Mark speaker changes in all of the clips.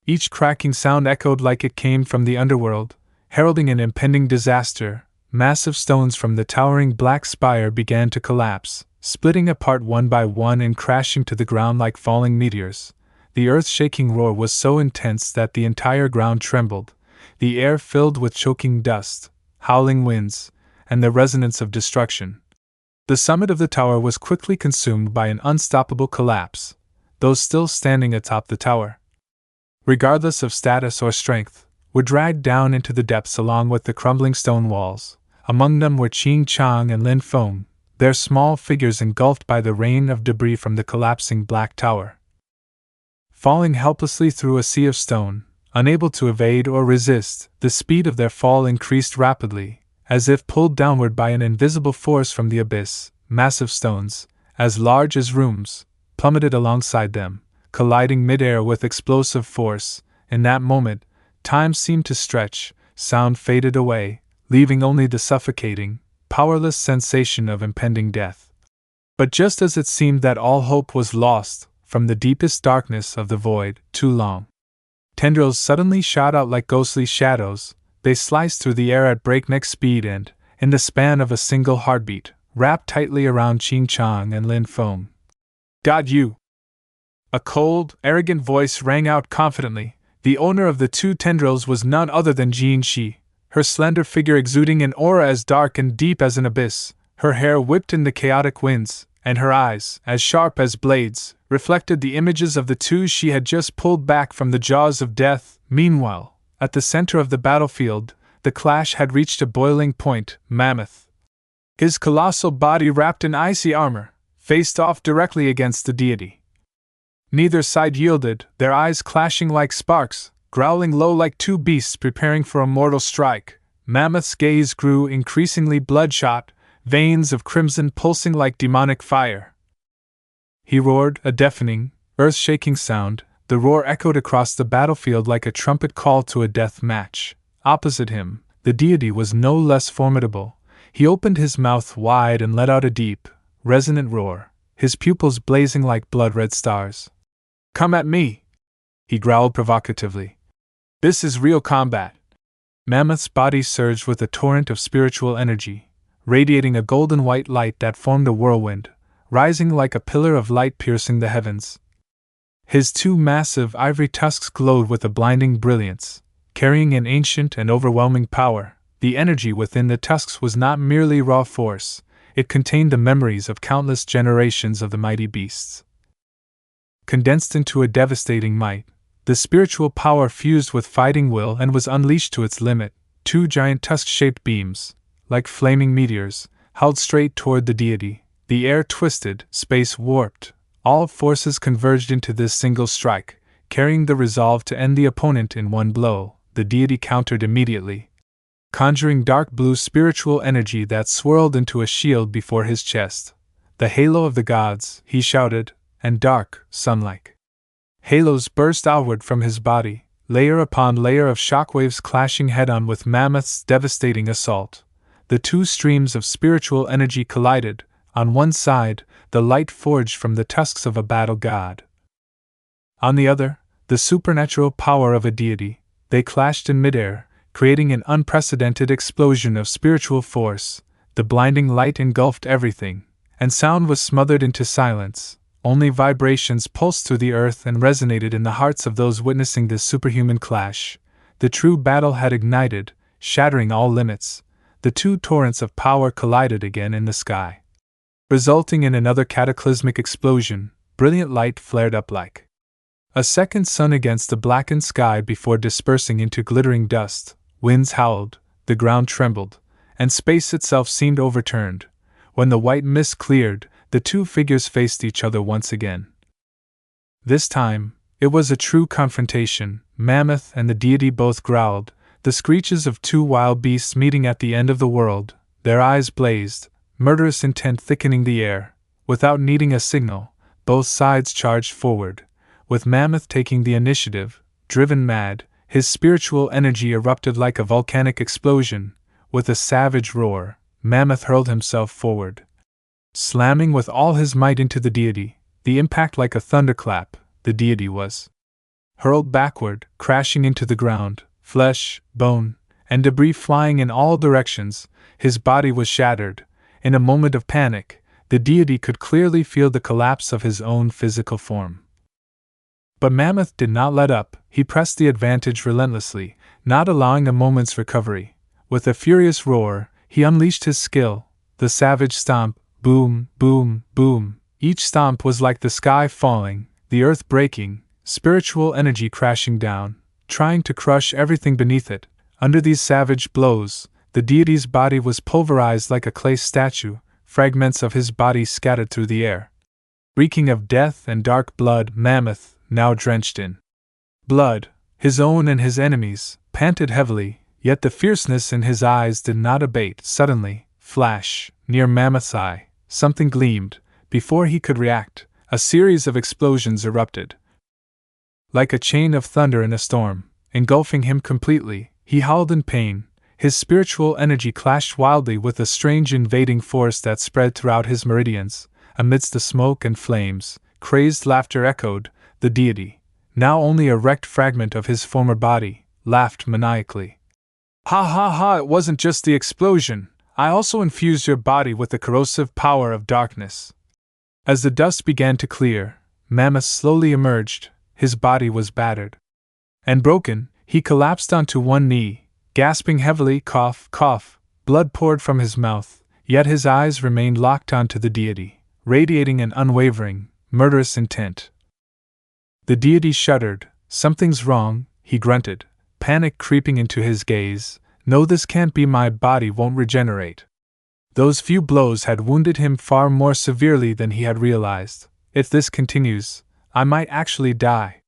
Speaker 1: Each cracking sound echoed like it came from the underworld, heralding an impending disaster. Massive stones from the towering black spire began to collapse, splitting apart one by one and crashing to the ground like falling meteors. The earth-shaking roar was so intense that the entire ground trembled, the air filled with choking dust, howling winds, and the resonance of destruction. The summit of the tower was quickly consumed by an unstoppable collapse, those still standing atop the tower, regardless of status or strength, were dragged down into the depths along with the crumbling stone walls. Among them were Qing Chang and Lin Feng, their small figures engulfed by the rain of debris from the collapsing black tower. Falling helplessly through a sea of stone, unable to evade or resist, the speed of their fall increased rapidly, as if pulled downward by an invisible force from the abyss. Massive stones, as large as rooms, plummeted alongside them, colliding midair with explosive force. In that moment, time seemed to stretch, sound faded away, leaving only the suffocating, powerless sensation of impending death. But just as it seemed that all hope was lost, from the deepest darkness of the void, too long, tendrils suddenly shot out like ghostly shadows. They sliced through the air at breakneck speed and, in the span of a single heartbeat, wrapped tightly around Qing Chang and Lin Feng. "Got you!" A cold, arrogant voice rang out confidently. The owner of the two tendrils was none other than Jin Shi, her slender figure exuding an aura as dark and deep as an abyss. Her hair whipped in the chaotic winds, and her eyes, as sharp as blades, reflected the images of the two she had just pulled back from the jaws of death. Meanwhile, at the center of the battlefield, the clash had reached a boiling point. Mammoth, his colossal body wrapped in icy armor, faced off directly against the deity. Neither side yielded, their eyes clashing like sparks, growling low like two beasts preparing for a mortal strike. Mammoth's gaze grew increasingly bloodshot, veins of crimson pulsing like demonic fire. He roared, a deafening, earth-shaking sound. The roar echoed across the battlefield like a trumpet call to a death match. Opposite him, the deity was no less formidable. He opened his mouth wide and let out a deep, resonant roar, his pupils blazing like blood-red stars. "Come at me!" he growled provocatively. "This is real combat." Mammoth's body surged with a torrent of spiritual energy, radiating a golden white light that formed a whirlwind, rising like a pillar of light piercing the heavens. His two massive ivory tusks glowed with a blinding brilliance, carrying an ancient and overwhelming power. The energy within the tusks was not merely raw force, it contained the memories of countless generations of the mighty beasts. Condensed into a devastating might, the spiritual power fused with fighting will and was unleashed to its limit. Two giant tusk-shaped beams, like flaming meteors, held straight toward the deity. The air twisted, space warped. All forces converged into this single strike, carrying the resolve to end the opponent in one blow. The deity countered immediately, conjuring dark blue spiritual energy that swirled into a shield before his chest. "The halo of the gods," he shouted, and dark, sun-like halos burst outward from his body, layer upon layer of shockwaves clashing head-on with Mammoth's devastating assault. The two streams of spiritual energy collided. On one side, the light forged from the tusks of a battle god. On the other, the supernatural power of a deity. They clashed in midair, creating an unprecedented explosion of spiritual force. The blinding light engulfed everything, and sound was smothered into silence. Only vibrations pulsed through the earth and resonated in the hearts of those witnessing this superhuman clash. The true battle had ignited, shattering all limits. The two torrents of power collided again in the sky, resulting in another cataclysmic explosion. Brilliant light flared up like a second sun against the blackened sky before dispersing into glittering dust. Winds howled, the ground trembled, and space itself seemed overturned. When the white mist cleared, the two figures faced each other once again. This time, it was a true confrontation. Mammoth and the deity both growled, the screeches of two wild beasts meeting at the end of the world. Their eyes blazed, murderous intent thickening the air. Without needing a signal, both sides charged forward, with Mammoth taking the initiative. Driven mad, his spiritual energy erupted like a volcanic explosion. With a savage roar, Mammoth hurled himself forward, slamming with all his might into the deity. The impact like a thunderclap. The deity was hurled backward, crashing into the ground, flesh, bone, and debris flying in all directions. His body was shattered. In a moment of panic, the deity could clearly feel the collapse of his own physical form. But Mammoth did not let up. He pressed the advantage relentlessly, not allowing a moment's recovery. With a furious roar, he unleashed his skill, the savage stomp, boom, boom, boom. Each stomp was like the sky falling, the earth breaking, spiritual energy crashing down, trying to crush everything beneath it. Under these savage blows, the deity's body was pulverized like a clay statue, fragments of his body scattered through the air. Reeking of death and dark blood, Mammoth, now drenched in blood, his own and his enemies', panted heavily, yet the fierceness in his eyes did not abate. Suddenly, flash, near Mammoth's eye, something gleamed. Before he could react, a series of explosions erupted. Like a chain of thunder in a storm, engulfing him completely, he howled in pain. His spiritual energy clashed wildly with a strange invading force that spread throughout his meridians. Amidst the smoke and flames, crazed laughter echoed. The deity, now only a wrecked fragment of his former body, laughed maniacally. Ha ha ha! It wasn't just the explosion. I also infused your body with the corrosive power of darkness. As the dust began to clear, Mammoth slowly emerged. His body was battered and broken. He collapsed onto one knee, gasping heavily. Cough, cough. Blood poured from his mouth, yet his eyes remained locked onto the deity, radiating an unwavering, murderous intent. The deity shuddered. Something's wrong, he grunted, panic creeping into his gaze. No, this can't be. My body won't regenerate. Those few blows had wounded him far more severely than he had realized. If this continues, I might actually die.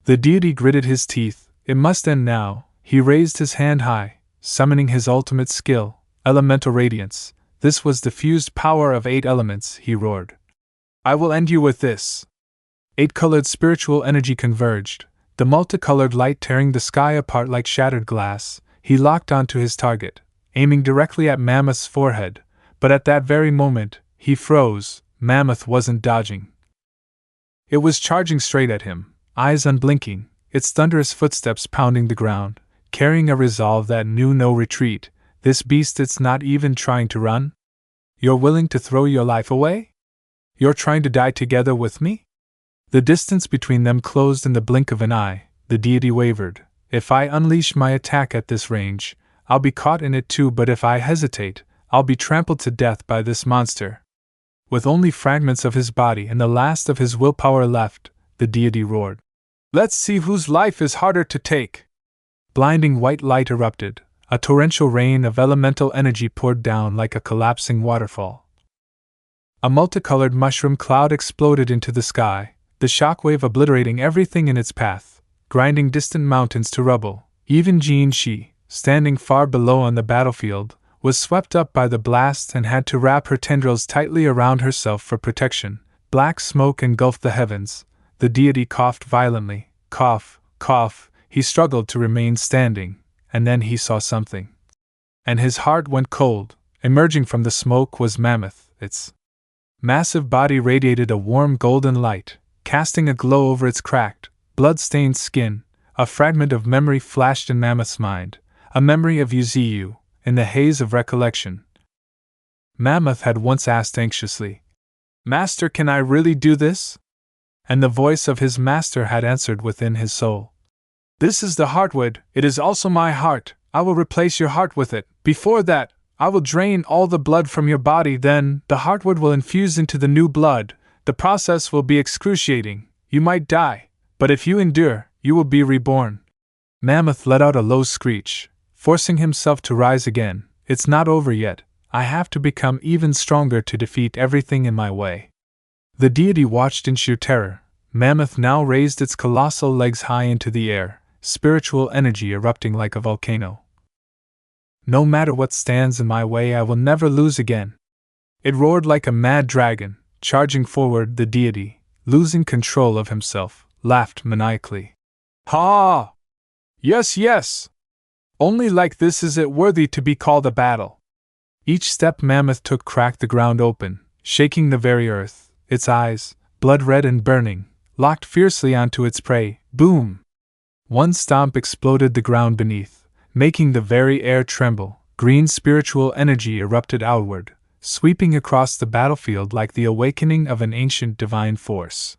Speaker 1: The deity gritted his teeth. It must end now. He raised his hand high, summoning his ultimate skill, elemental radiance. This was the fused power of 8 elements, he roared. I will end you with this. 8-colored spiritual energy converged, the multicolored light tearing the sky apart like shattered glass. He locked onto his target, aiming directly at Mammoth's forehead, but at that very moment, he froze. Mammoth wasn't dodging. It was charging straight at him, eyes unblinking, its thunderous footsteps pounding the ground, carrying a resolve that knew no retreat. This beast, it's not even trying to run? You're willing to throw your life away? You're trying to die together with me? The distance between them closed in the blink of an eye. The deity wavered. If I unleash my attack at this range, I'll be caught in it too, but if I hesitate, I'll be trampled to death by this monster. With only fragments of his body and the last of his willpower left, the deity roared. Let's see whose life is harder to take. Blinding white light erupted. A torrential rain of elemental energy poured down like a collapsing waterfall. A multicolored mushroom cloud exploded into the sky, the shockwave obliterating everything in its path, grinding distant mountains to rubble. Even Jin Shi, standing far below on the battlefield, was swept up by the blast and had to wrap her tendrils tightly around herself for protection. Black smoke engulfed the heavens. The deity coughed violently. Cough, cough. He struggled to remain standing, and then he saw something. And his heart went cold. Emerging from the smoke was Mammoth. Its massive body radiated a warm golden light, casting a glow over its cracked, blood-stained skin. A fragment of memory flashed in Mammoth's mind, a memory of Yuziyu, in the haze of recollection. Mammoth had once asked anxiously, Master, can I really do this? And the voice of his master had answered within his soul. This is the heartwood, it is also my heart, I will replace your heart with it. Before that, I will drain all the blood from your body, then the heartwood will infuse into the new blood. The process will be excruciating, you might die, but if you endure, you will be reborn. Mammoth let out a low screech, forcing himself to rise again. It's not over yet, I have to become even stronger to defeat everything in my way. The deity watched in sheer terror. Mammoth now raised its colossal legs high into the air, spiritual energy erupting like a volcano. No matter what stands in my way, I will never lose again. It roared like a mad dragon, charging forward. The deity, losing control of himself, laughed maniacally. Ha! Yes, yes! Only like this is it worthy to be called a battle. Each step Mammoth took cracked the ground open, shaking the very earth. Its eyes, blood-red and burning, locked fiercely onto its prey. Boom! One stomp exploded the ground beneath, making the very air tremble. Green spiritual energy erupted outward, sweeping across the battlefield like the awakening of an ancient divine force.